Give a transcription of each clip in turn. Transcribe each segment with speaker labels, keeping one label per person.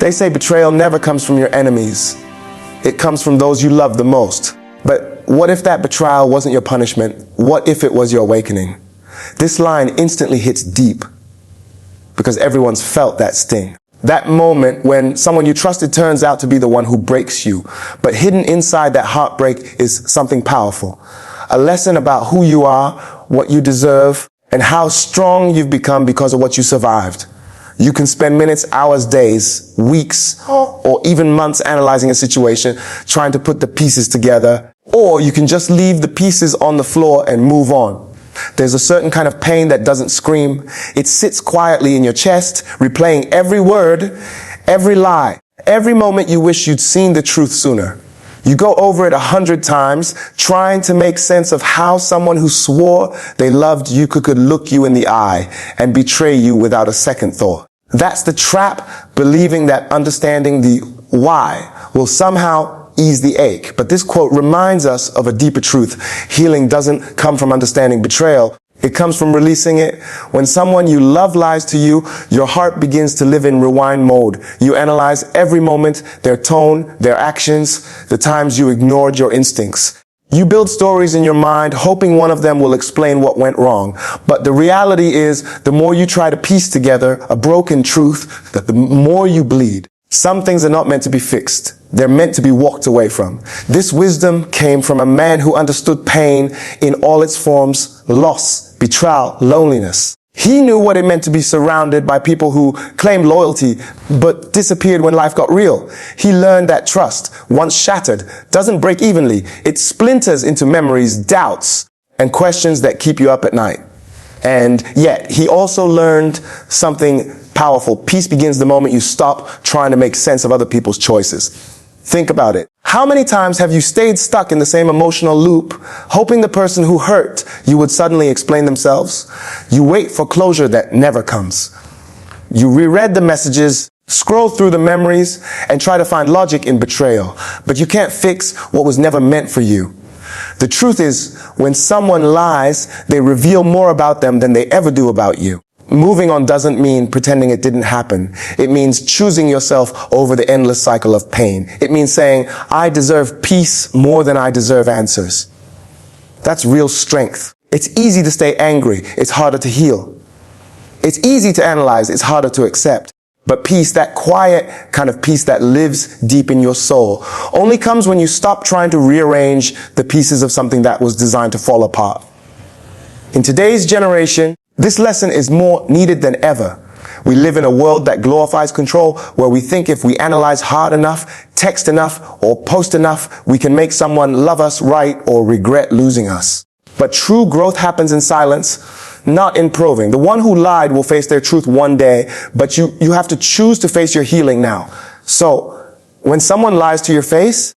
Speaker 1: They say betrayal never comes from your enemies. It comes from those you love the most. But what if that betrayal wasn't your punishment? What if it was your awakening? This line instantly hits deep because everyone's felt that sting. That moment when someone you trusted turns out to be the one who breaks you. But hidden inside that heartbreak is something powerful. A lesson about who you are, what you deserve, and how strong you've become because of what you survived. You can spend minutes, hours, days, weeks, or even months analyzing a situation, trying to put the pieces together. Or you can just leave the pieces on the floor and move on. There's a certain kind of pain that doesn't scream. It sits quietly in your chest, replaying every word, every lie, every moment you wish you'd seen the truth sooner. You go over it 100 times, trying to make sense of how someone who swore they loved you could look you in the eye and betray you without a second thought. That's the trap, believing that understanding the why will somehow ease the ache. But this quote reminds us of a deeper truth. Healing doesn't come from understanding betrayal. It comes from releasing it. When someone you love lies to you, your heart begins to live in rewind mode. You analyze every moment, their tone, their actions, the times you ignored your instincts. You build stories in your mind, hoping one of them will explain what went wrong. But the reality is, the more you try to piece together a broken truth, the more you bleed. Some things are not meant to be fixed. They're meant to be walked away from. This wisdom came from a man who understood pain in all its forms: loss, betrayal, loneliness. He knew what it meant to be surrounded by people who claimed loyalty but disappeared when life got real. He learned that trust, once shattered, doesn't break evenly. It splinters into memories, doubts, and questions that keep you up at night. And yet, he also learned something powerful. Peace begins the moment you stop trying to make sense of other people's choices. Think about it. How many times have you stayed stuck in the same emotional loop, hoping the person who hurt you would suddenly explain themselves? You wait for closure that never comes. You reread the messages, scroll through the memories, and try to find logic in betrayal. But you can't fix what was never meant for you. The truth is, when someone lies, they reveal more about them than they ever do about you. Moving on doesn't mean pretending it didn't happen. It means choosing yourself over the endless cycle of pain. It means saying, I deserve peace more than I deserve answers. That's real strength. It's easy to stay angry. It's harder to heal. It's easy to analyze. It's harder to accept. But peace, that quiet kind of peace that lives deep in your soul, only comes when you stop trying to rearrange the pieces of something that was designed to fall apart. In today's generation, this lesson is more needed than ever. We live in a world that glorifies control, where we think if we analyze hard enough, text enough, or post enough, we can make someone love us right or regret losing us. But true growth happens in silence, not in proving. The one who lied will face their truth one day, but you have to choose to face your healing now. So, when someone lies to your face,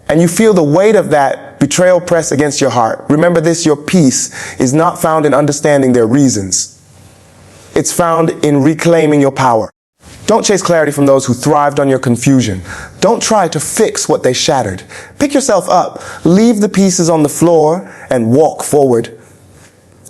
Speaker 1: and you feel the weight of that betrayal press against your heart, remember this: your peace is not found in understanding their reasons. It's found in reclaiming your power. Don't chase clarity from those who thrived on your confusion. Don't try to fix what they shattered. Pick yourself up, leave the pieces on the floor, and walk forward.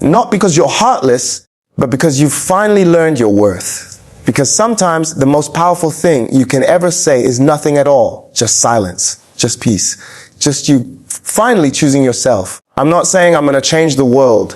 Speaker 1: Not because you're heartless, but because you've finally learned your worth. Because sometimes the most powerful thing you can ever say is nothing at all, just silence. Just peace. Just you finally choosing yourself. I'm not saying I'm going to change the world,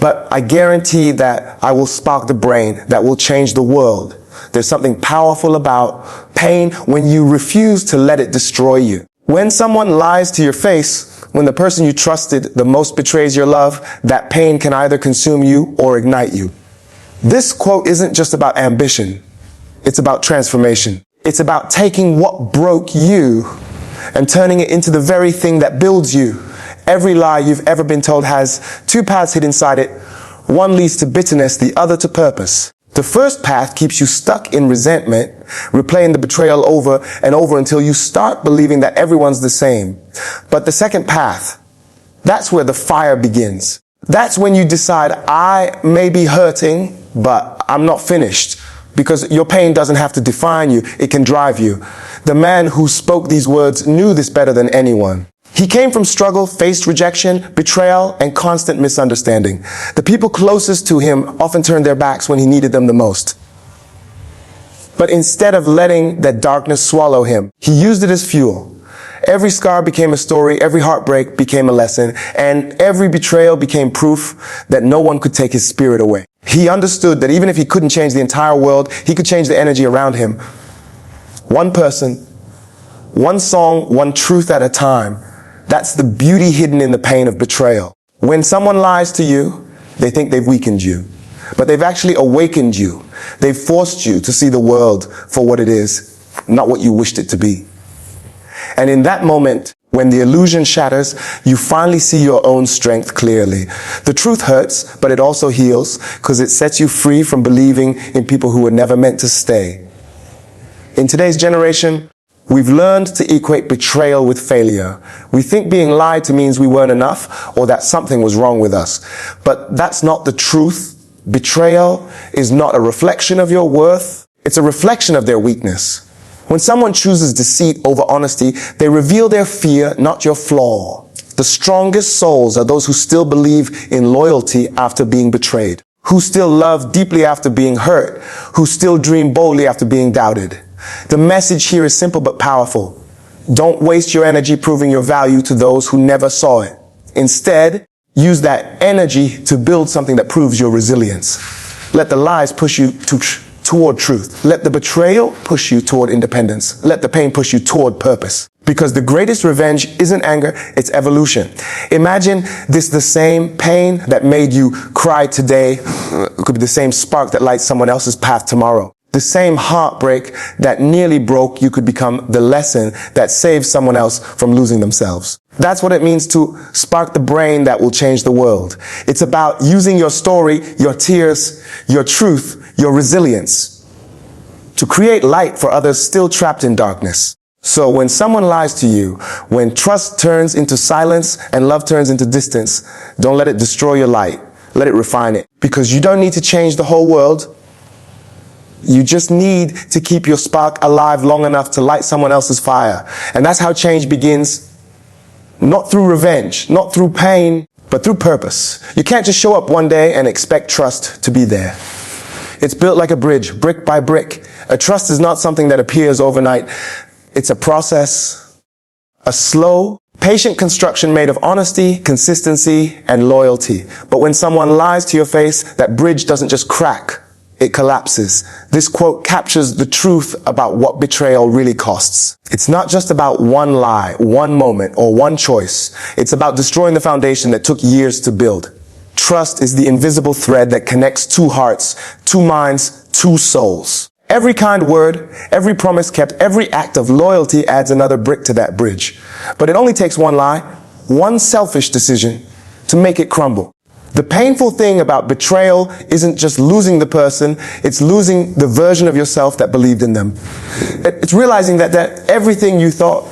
Speaker 1: but I guarantee that I will spark the brain that will change the world. There's something powerful about pain when you refuse to let it destroy you. When someone lies to your face, when the person you trusted the most betrays your love, that pain can either consume you or ignite you. This quote isn't just about ambition. It's about transformation. It's about taking what broke you and turning it into the very thing that builds you. Every lie you've ever been told has two paths hid inside it. One leads to bitterness, the other to purpose. The first path keeps you stuck in resentment, replaying the betrayal over and over until you start believing that everyone's the same. But the second path, that's where the fire begins. That's when you decide, I may be hurting, but I'm not finished. Because your pain doesn't have to define you, it can drive you. The man who spoke these words knew this better than anyone. He came from struggle, faced rejection, betrayal, and constant misunderstanding. The people closest to him often turned their backs when he needed them the most. But instead of letting that darkness swallow him, he used it as fuel. Every scar became a story, every heartbreak became a lesson, and every betrayal became proof that no one could take his spirit away. He understood that even if he couldn't change the entire world, he could change the energy around him. One person, one song, one truth at a time. That's the beauty hidden in the pain of betrayal. When someone lies to you, they think they've weakened you, but they've actually awakened you. They've forced you to see the world for what it is, not what you wished it to be. And in that moment, when the illusion shatters, you finally see your own strength clearly. The truth hurts, but it also heals, because it sets you free from believing in people who were never meant to stay. In today's generation, we've learned to equate betrayal with failure. We think being lied to means we weren't enough, or that something was wrong with us. But that's not the truth. Betrayal is not a reflection of your worth. It's a reflection of their weakness. When someone chooses deceit over honesty, they reveal their fear, not your flaw. The strongest souls are those who still believe in loyalty after being betrayed, who still love deeply after being hurt, who still dream boldly after being doubted. The message here is simple but powerful. Don't waste your energy proving your value to those who never saw it. Instead, use that energy to build something that proves your resilience. Let the lies push you toward truth. Let the betrayal push you toward independence. Let the pain push you toward purpose. Because the greatest revenge isn't anger, it's evolution. Imagine this the same pain that made you cry today could be the same spark that lights someone else's path tomorrow. The same heartbreak that nearly broke you could become the lesson that saves someone else from losing themselves. That's what it means to spark the brain that will change the world. It's about using your story, your tears, your truth, your resilience to create light for others still trapped in darkness. So when someone lies to you, when trust turns into silence and love turns into distance, don't let it destroy your light. Let it refine it. Because you don't need to change the whole world. You just need to keep your spark alive long enough to light someone else's fire. And that's how change begins. Not through revenge, not through pain, but through purpose. You can't just show up one day and expect trust to be there. It's built like a bridge, brick by brick. A trust is not something that appears overnight. It's a process, a slow, patient construction made of honesty, consistency, and loyalty. But when someone lies to your face, that bridge doesn't just crack. It collapses. This quote captures the truth about what betrayal really costs. It's not just about one lie, one moment, or one choice. It's about destroying the foundation that took years to build. Trust is the invisible thread that connects two hearts, two minds, two souls. Every kind word, every promise kept, every act of loyalty adds another brick to that bridge. But it only takes one lie, one selfish decision to make it crumble. The painful thing about betrayal isn't just losing the person, it's losing the version of yourself that believed in them. It's realizing that everything you thought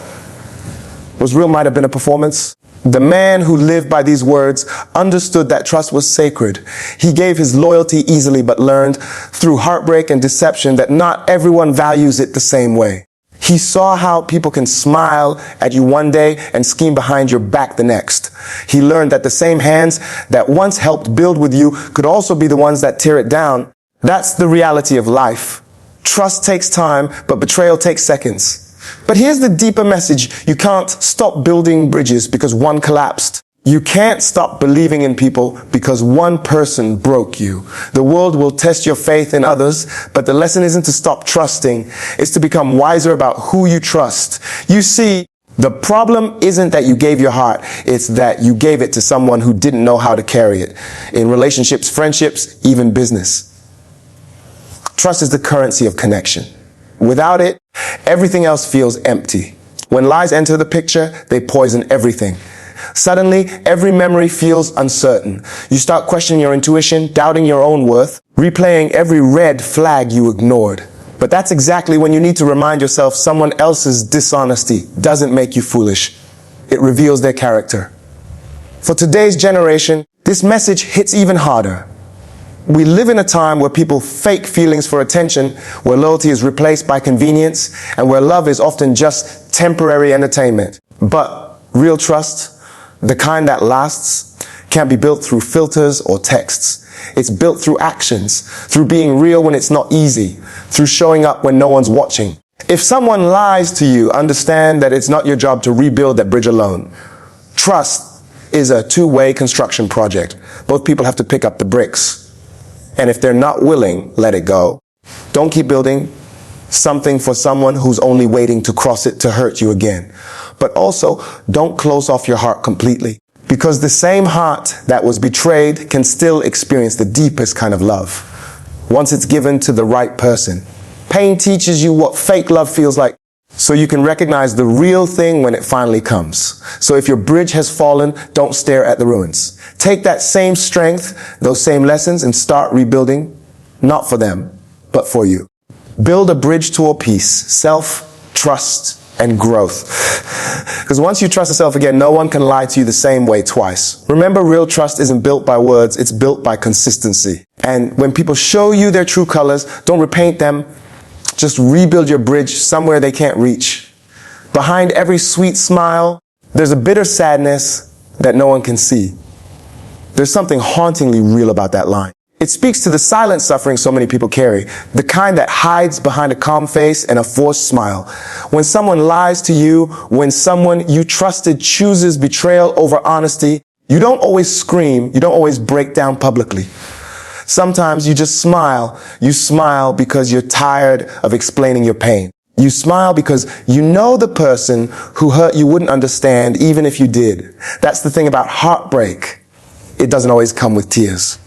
Speaker 1: was real might have been a performance. The man who lived by these words understood that trust was sacred. He gave his loyalty easily, but learned through heartbreak and deception that not everyone values it the same way. He saw how people can smile at you one day and scheme behind your back the next. He learned that the same hands that once helped build with you could also be the ones that tear it down. That's the reality of life. Trust takes time, but betrayal takes seconds. But here's the deeper message. You can't stop building bridges because one collapsed. You can't stop believing in people because one person broke you. The world will test your faith in others, but the lesson isn't to stop trusting. It's to become wiser about who you trust. You see, the problem isn't that you gave your heart. It's that you gave it to someone who didn't know how to carry it. In relationships, friendships, even business. Trust is the currency of connection. Without it, everything else feels empty. When lies enter the picture, they poison everything. Suddenly, every memory feels uncertain. You start questioning your intuition, doubting your own worth, replaying every red flag you ignored. But that's exactly when you need to remind yourself someone else's dishonesty doesn't make you foolish. It reveals their character. For today's generation, this message hits even harder. We live in a time where people fake feelings for attention, where loyalty is replaced by convenience, and where love is often just temporary entertainment. But real trust, the kind that lasts, can't be built through filters or texts. It's built through actions, through being real when it's not easy, through showing up when no one's watching. If someone lies to you, understand that it's not your job to rebuild that bridge alone. Trust is a two-way construction project. Both people have to pick up the bricks. And if they're not willing, let it go. Don't keep building something for someone who's only waiting to cross it to hurt you again. But also, don't close off your heart completely. Because the same heart that was betrayed can still experience the deepest kind of love once it's given to the right person. Pain teaches you what fake love feels like so you can recognize the real thing when it finally comes. So if your bridge has fallen, don't stare at the ruins. Take that same strength, those same lessons, and start rebuilding, not for them, but for you. Build a bridge toward peace, self-trust, and growth. Because once you trust yourself again, no one can lie to you the same way twice. Remember, real trust isn't built by words, it's built by consistency. And when people show you their true colors, don't repaint them. Just rebuild your bridge somewhere they can't reach. Behind every sweet smile, there's a bitter sadness that no one can see. There's something hauntingly real about that line. It speaks to the silent suffering so many people carry, the kind that hides behind a calm face and a forced smile. When someone lies to you, when someone you trusted chooses betrayal over honesty, you don't always scream, you don't always break down publicly. Sometimes you just smile. You smile because you're tired of explaining your pain. You smile because you know the person who hurt you wouldn't understand even if you did. That's the thing about heartbreak. It doesn't always come with tears.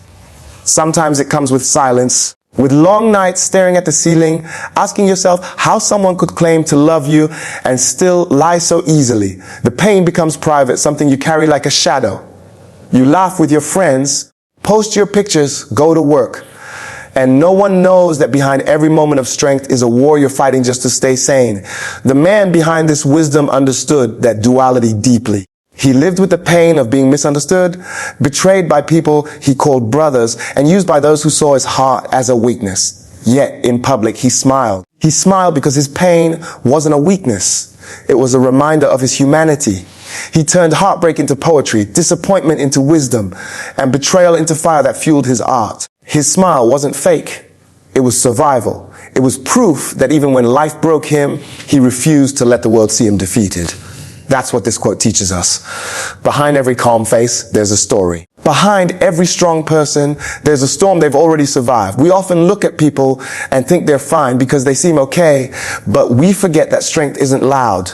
Speaker 1: Sometimes it comes with silence, with long nights staring at the ceiling, asking yourself how someone could claim to love you and still lie so easily. The pain becomes private, something you carry like a shadow. You laugh with your friends, post your pictures, go to work. And no one knows that behind every moment of strength is a war you're fighting just to stay sane. The man behind this wisdom understood that duality deeply. He lived with the pain of being misunderstood, betrayed by people he called brothers, and used by those who saw his heart as a weakness. Yet, in public, he smiled. He smiled because his pain wasn't a weakness. It was a reminder of his humanity. He turned heartbreak into poetry, disappointment into wisdom, and betrayal into fire that fueled his art. His smile wasn't fake. It was survival. It was proof that even when life broke him, he refused to let the world see him defeated. That's what this quote teaches us. Behind every calm face, there's a story. Behind every strong person, there's a storm they've already survived. We often look at people and think they're fine because they seem okay, but we forget that strength isn't loud.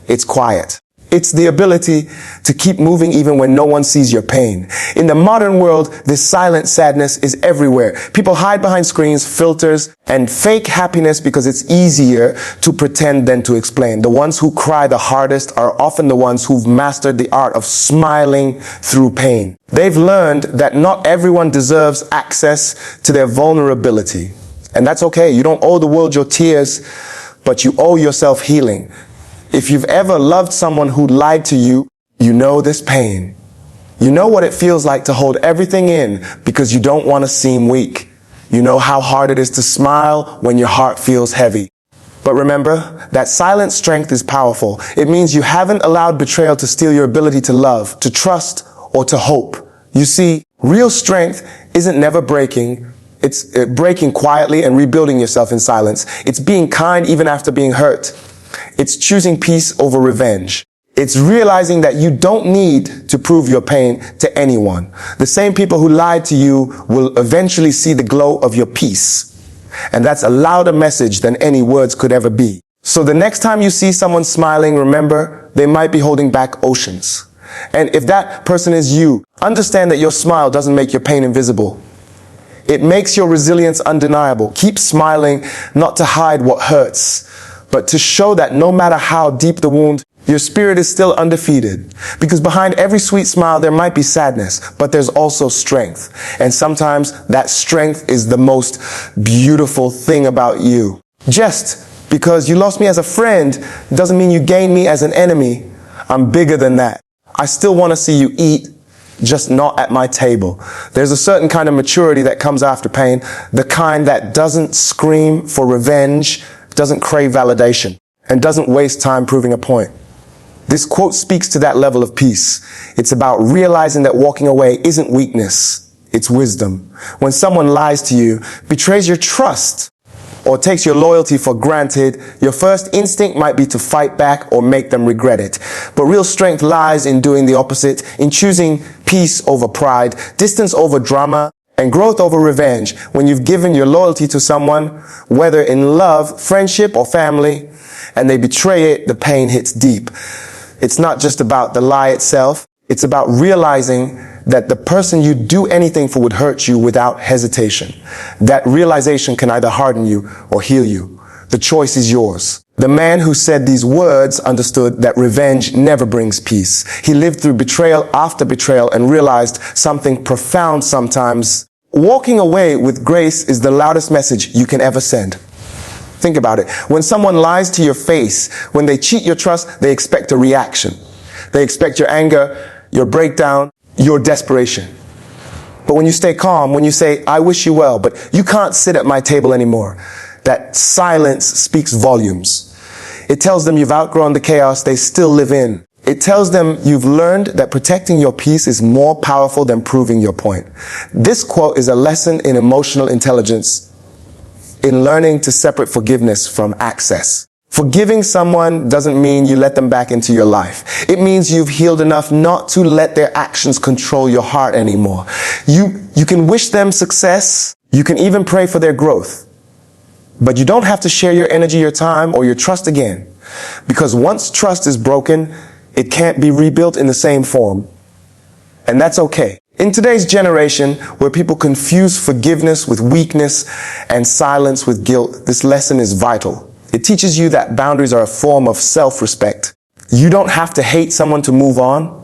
Speaker 1: It's quiet. It's the ability to keep moving even when no one sees your pain. In the modern world, this silent sadness is everywhere. People hide behind screens, filters, and fake happiness because it's easier to pretend than to explain. The ones who cry the hardest are often the ones who've mastered the art of smiling through pain. They've learned that not everyone deserves access to their vulnerability. And that's okay. You don't owe the world your tears, but you owe yourself healing. If you've ever loved someone who lied to you, you know this pain. You know what it feels like to hold everything in because you don't want to seem weak. You know how hard it is to smile when your heart feels heavy. But remember, that silent strength is powerful. It means you haven't allowed betrayal to steal your ability to love, to trust, or to hope. You see, real strength isn't never breaking. It's breaking quietly and rebuilding yourself in silence. It's being kind even after being hurt. It's choosing peace over revenge. It's realizing that you don't need to prove your pain to anyone. The same people who lied to you will eventually see the glow of your peace. And that's a louder message than any words could ever be. So the next time you see someone smiling, remember, they might be holding back oceans. And if that person is you, understand that your smile doesn't make your pain invisible. It makes your resilience undeniable. Keep smiling, not to hide what hurts, but to show that no matter how deep the wound, your spirit is still undefeated. Because behind every sweet smile, there might be sadness, but there's also strength. And sometimes that strength is the most beautiful thing about you. Just because you lost me as a friend doesn't mean you gained me as an enemy. I'm bigger than that. I still want to see you eat, just not at my table. There's a certain kind of maturity that comes after pain, the kind that doesn't scream for revenge, doesn't crave validation, and doesn't waste time proving a point. This quote speaks to that level of peace. It's about realizing that walking away isn't weakness, it's wisdom. When someone lies to you, betrays your trust, or takes your loyalty for granted, your first instinct might be to fight back or make them regret it. But real strength lies in doing the opposite, in choosing peace over pride, distance over drama, and growth over revenge. When you've given your loyalty to someone, whether in love, friendship, or family, and they betray it, the pain hits deep. It's not just about the lie itself. It's about realizing that the person you do anything for would hurt you without hesitation. That realization can either harden you or heal you. The choice is yours. The man who said these words understood that revenge never brings peace. He lived through betrayal after betrayal and realized something profound sometimes. Walking away with grace is the loudest message you can ever send. Think about it. When someone lies to your face, when they cheat your trust, they expect a reaction. They expect your anger, your breakdown, your desperation. But when you stay calm, when you say, I wish you well, but you can't sit at my table anymore, that silence speaks volumes. It tells them you've outgrown the chaos they still live in. It tells them you've learned that protecting your peace is more powerful than proving your point. This quote is a lesson in emotional intelligence, in learning to separate forgiveness from access. Forgiving someone doesn't mean you let them back into your life. It means you've healed enough not to let their actions control your heart anymore. You can wish them success. You can even pray for their growth. But you don't have to share your energy, your time, or your trust again. Because once trust is broken, it can't be rebuilt in the same form. And that's okay. In today's generation, where people confuse forgiveness with weakness and silence with guilt, this lesson is vital. It teaches you that boundaries are a form of self-respect. You don't have to hate someone to move on.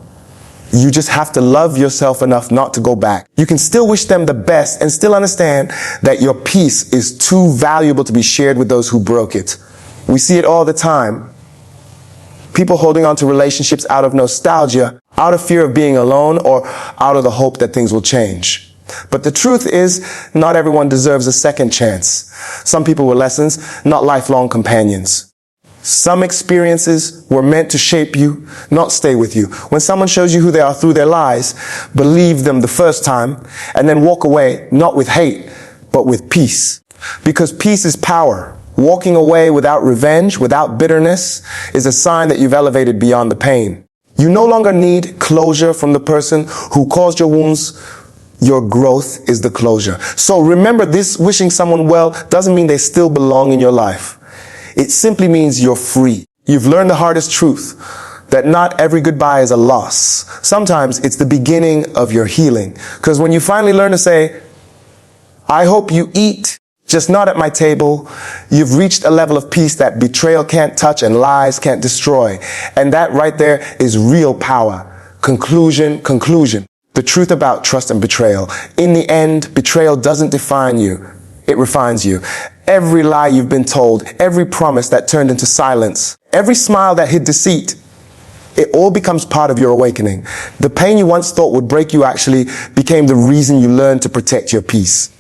Speaker 1: You just have to love yourself enough not to go back. You can still wish them the best and still understand that your peace is too valuable to be shared with those who broke it. We see it all the time. People holding on to relationships out of nostalgia, out of fear of being alone, or out of the hope that things will change. But the truth is, not everyone deserves a second chance. Some people were lessons, not lifelong companions. Some experiences were meant to shape you, not stay with you. When someone shows you who they are through their lies, believe them the first time, and then walk away, not with hate, but with peace. Because peace is power. Walking away without revenge, without bitterness, is a sign that you've elevated beyond the pain. You no longer need closure from the person who caused your wounds. Your growth is the closure. So remember, this wishing someone well doesn't mean they still belong in your life. It simply means you're free. You've learned the hardest truth, that not every goodbye is a loss. Sometimes it's the beginning of your healing. Because when you finally learn to say, I hope you eat, just not at my table, you've reached a level of peace that betrayal can't touch and lies can't destroy. And that right there is real power. Conclusion. The truth about trust and betrayal. In the end, betrayal doesn't define you. It refines you. Every lie you've been told, every promise that turned into silence, every smile that hid deceit, it all becomes part of your awakening. The pain you once thought would break you actually became the reason you learned to protect your peace.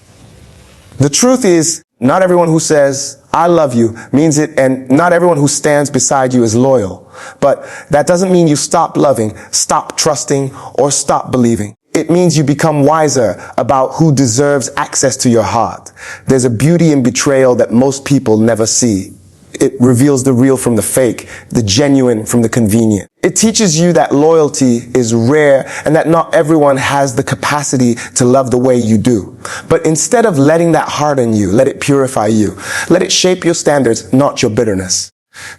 Speaker 1: The truth is, not everyone who says, I love you, means it, and not everyone who stands beside you is loyal. But that doesn't mean you stop loving, stop trusting, or stop believing. It means you become wiser about who deserves access to your heart. There's a beauty in betrayal that most people never see. It reveals the real from the fake, the genuine from the convenient. It teaches you that loyalty is rare and that not everyone has the capacity to love the way you do. But instead of letting that harden you, let it purify you. Let it shape your standards, not your bitterness.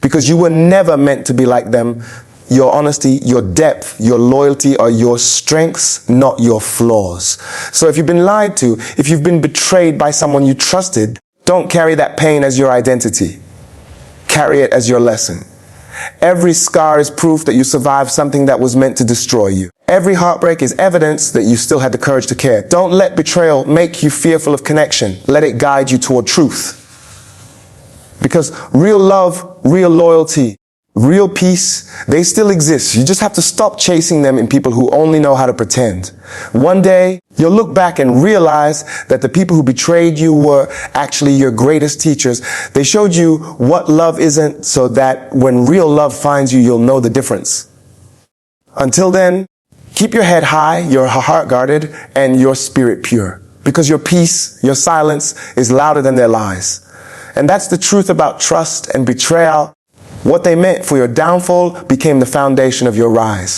Speaker 1: Because you were never meant to be like them. Your honesty, your depth, your loyalty are your strengths, not your flaws. So if you've been lied to, if you've been betrayed by someone you trusted, don't carry that pain as your identity. Carry it as your lesson. Every scar is proof that you survived something that was meant to destroy you. Every heartbreak is evidence that you still had the courage to care. Don't let betrayal make you fearful of connection. Let it guide you toward truth. Because real love, real loyalty, Real peace, they still exist. You just have to stop chasing them in people who only know how to pretend. One day, you'll look back and realize that the people who betrayed you were actually your greatest teachers. They showed you what love isn't so that when real love finds you, you'll know the difference. Until then, keep your head high, your heart guarded, and your spirit pure. Because your peace, your silence is louder than their lies. And that's the truth about trust and betrayal. What they meant for your downfall became the foundation of your rise.